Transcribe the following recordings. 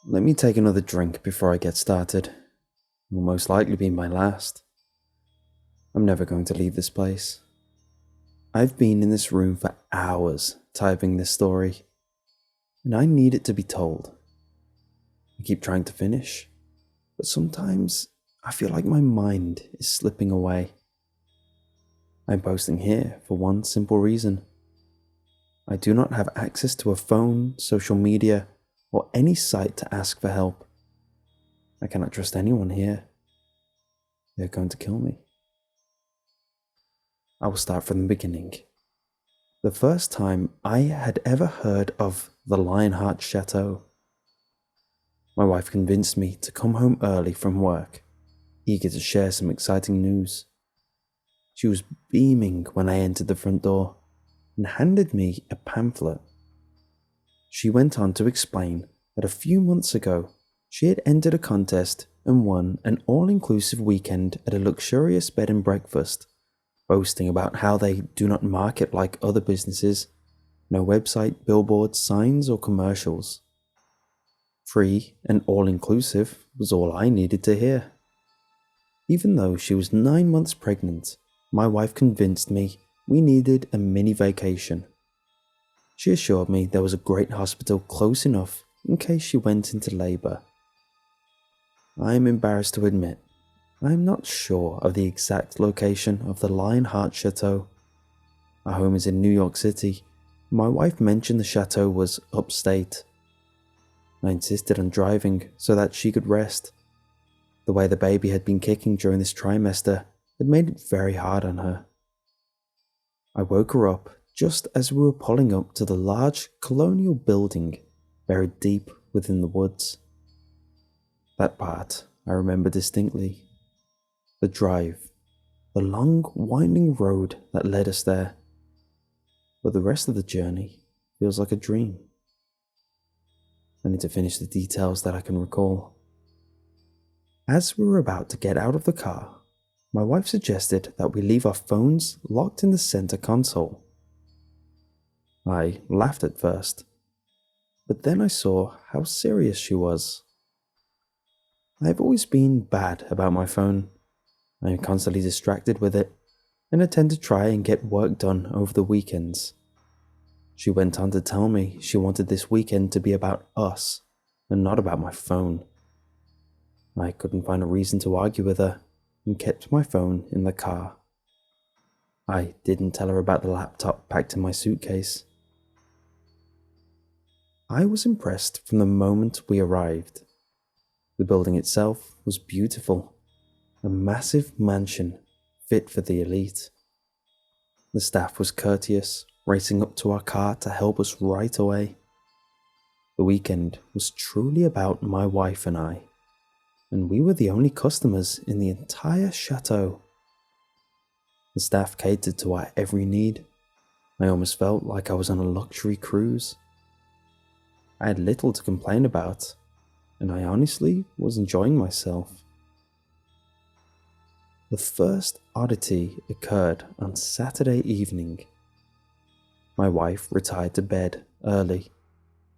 Let me take another drink before I get started. It will most likely be my last. I'm never going to leave this place. I've been in this room for hours typing this story, and I need it to be told. I keep trying to finish, but sometimes I feel like my mind is slipping away. I'm posting here for one simple reason. I do not have access to a phone, social media, or any site to ask for help. I cannot trust anyone here. They're going to kill me. I will start from the beginning. The first time I had ever heard of the Lionheart Chateau. My wife convinced me to come home early from work, eager to share some exciting news. She was beaming when I entered the front door and handed me a pamphlet. She went on to explain that a few months ago she had entered a contest and won an all-inclusive weekend at a luxurious bed and breakfast, boasting about how they do not market like other businesses, no website, billboards, signs or commercials. Free and all-inclusive was all I needed to hear. Even though she was 9 months pregnant, my wife convinced me we needed a mini vacation. She assured me there was a great hospital close enough in case she went into labor. I am embarrassed to admit, I am not sure of the exact location of the Lionheart Chateau. Our home is in New York City. My wife mentioned the chateau was upstate. I insisted on driving so that she could rest. The way the baby had been kicking during this trimester had made it very hard on her. I woke her up just as we were pulling up to the large colonial building buried deep within the woods. That part I remember distinctly. The drive, the long winding road that led us there. But the rest of the journey feels like a dream. I need to finish the details that I can recall. As we were about to get out of the car, my wife suggested that we leave our phones locked in the center console. I laughed at first, but then I saw how serious she was. I have always been bad about my phone. I am constantly distracted with it, and I tend to try and get work done over the weekends. She went on to tell me she wanted this weekend to be about us, and not about my phone. I couldn't find a reason to argue with her, and kept my phone in the car. I didn't tell her about the laptop packed in my suitcase. I was impressed from the moment we arrived. The building itself was beautiful, a massive mansion fit for the elite. The staff was courteous, racing up to our car to help us right away. The weekend was truly about my wife and I, and we were the only customers in the entire chateau. The staff catered to our every need. I almost felt like I was on a luxury cruise. I had little to complain about, and I honestly was enjoying myself. The first oddity occurred on Saturday evening. My wife retired to bed early,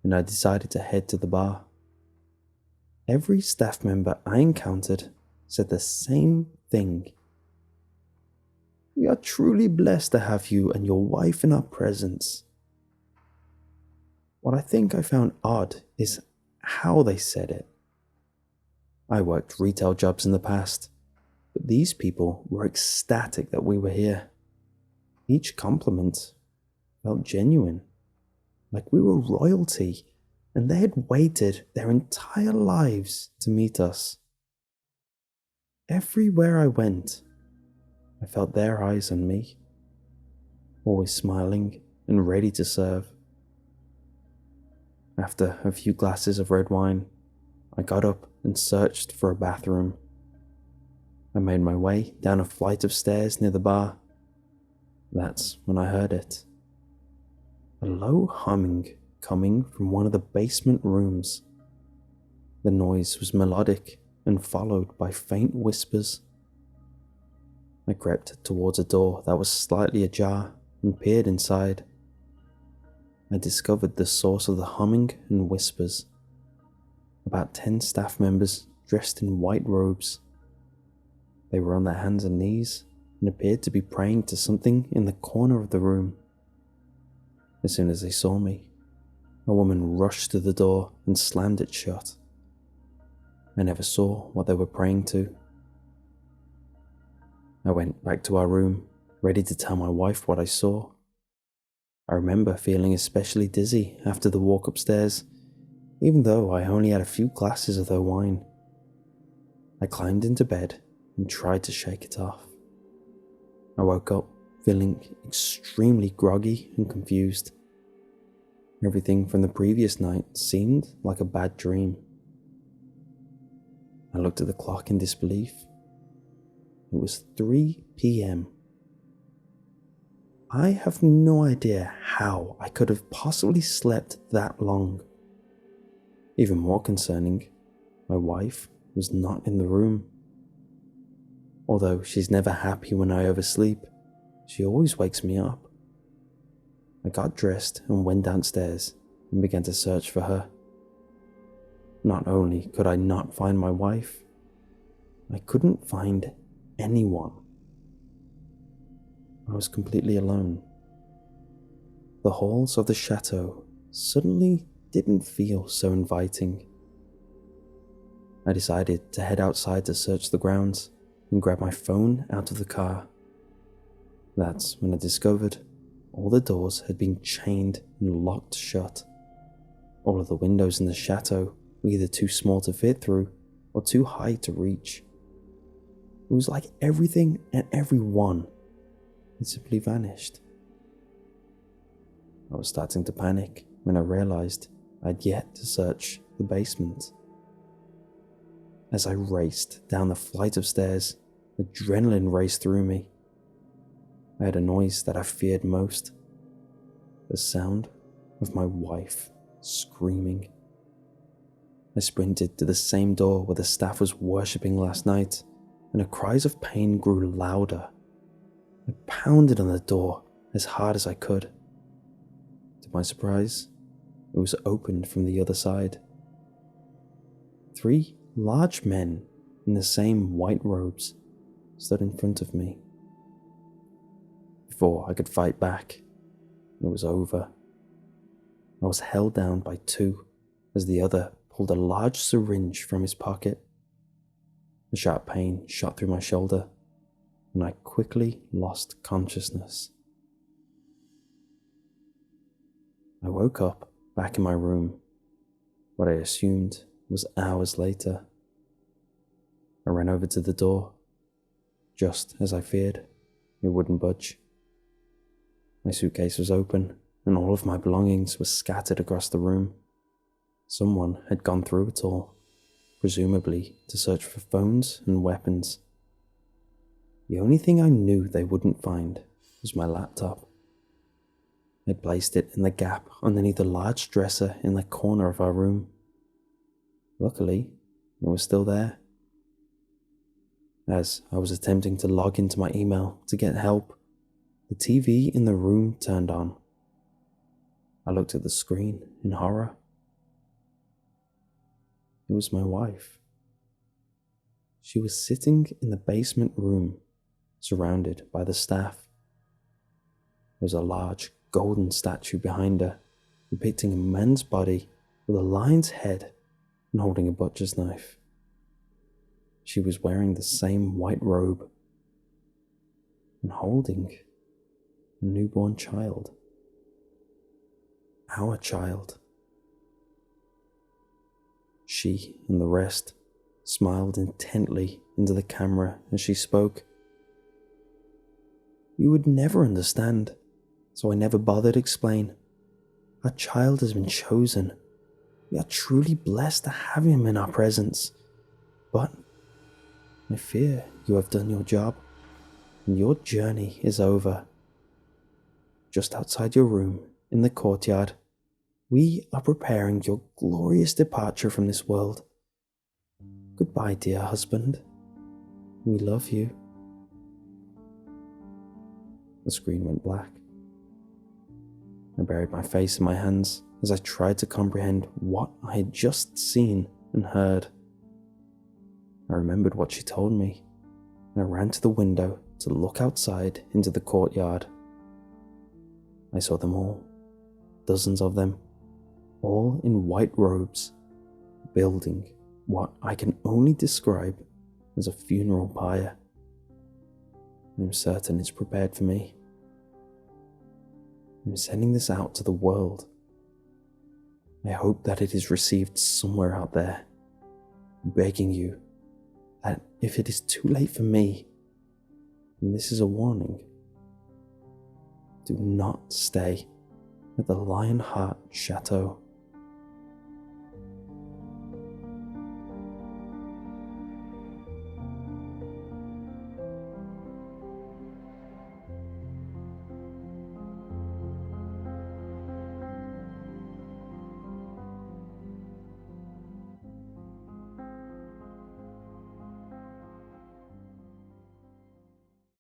and I decided to head to the bar. Every staff member I encountered said the same thing. "We are truly blessed to have you and your wife in our presence." What I think I found odd is how they said it. I worked retail jobs in the past, but these people were ecstatic that we were here. Each compliment felt genuine, like we were royalty, and they had waited their entire lives to meet us. Everywhere I went, I felt their eyes on me, always smiling and ready to serve. After a few glasses of red wine, I got up and searched for a bathroom. I made my way down a flight of stairs near the bar. That's when I heard it. A low humming coming from one of the basement rooms. The noise was melodic and followed by faint whispers. I crept towards a door that was slightly ajar and peered inside. I discovered the source of the humming and whispers. about 10 staff members dressed in white robes. They were on their hands and knees and appeared to be praying to something in the corner of the room. As soon as they saw me, a woman rushed to the door and slammed it shut. I never saw what they were praying to. I went back to our room, ready to tell my wife what I saw. I remember feeling especially dizzy after the walk upstairs, even though I only had a few glasses of their wine. I climbed into bed and tried to shake it off. I woke up feeling extremely groggy and confused. Everything from the previous night seemed like a bad dream. I looked at the clock in disbelief. It was 3 p.m. I have no idea how I could have possibly slept that long. Even more concerning, my wife was not in the room. Although she's never happy when I oversleep, she always wakes me up. I got dressed and went downstairs and began to search for her. Not only could I not find my wife, I couldn't find anyone. I was completely alone. The halls of the chateau suddenly didn't feel so inviting. I decided to head outside to search the grounds and grab my phone out of the car. That's when I discovered all the doors had been chained and locked shut. All of the windows in the chateau were either too small to fit through or too high to reach. It was like everything and everyone had simply vanished. I was starting to panic when I realized I'd yet to search the basement. As I raced down the flight of stairs, adrenaline raced through me. I heard a noise that I feared most, the sound of my wife screaming. I sprinted to the same door where the staff was worshipping last night, and her cries of pain grew louder. I pounded on the door as hard as I could. To my surprise, it was opened from the other side. 3 large men in the same white robes stood in front of me. Before I could fight back, it was over. I was held down by 2 as the other pulled a large syringe from his pocket. A sharp pain shot through my shoulder, and I quickly lost consciousness. I woke up back in my room, what I assumed was hours later. I ran over to the door. Just as I feared, it wouldn't budge. My suitcase was open, and all of my belongings were scattered across the room. Someone had gone through it all, presumably to search for phones and weapons. The only thing I knew they wouldn't find was my laptop. I placed it in the gap underneath a large dresser in the corner of our room. Luckily, it was still there. As I was attempting to log into my email to get help, the TV in the room turned on. I looked at the screen in horror. It was my wife. She was sitting in the basement room, surrounded by the staff. There was a large golden statue behind her, depicting a man's body with a lion's head and holding a butcher's knife. She was wearing the same white robe and holding a newborn child. Our child. She and the rest smiled intently into the camera as she spoke. You would never understand, so I never bothered to explain. Our child has been chosen. We are truly blessed to have him in our presence. But I fear you have done your job, and your journey is over. Just outside your room, in the courtyard, we are preparing your glorious departure from this world. Goodbye, dear husband. We love you. The screen went black. I buried my face in my hands as I tried to comprehend what I had just seen and heard. I remembered what she told me, and I ran to the window to look outside into the courtyard. I saw them all, dozens of them, all in white robes, building what I can only describe as a funeral pyre. I'm certain it's prepared for me. I'm sending this out to the world. I hope that it is received somewhere out there. I'm begging you that if it is too late for me, and this is a warning, do not stay at the Lionheart Chateau.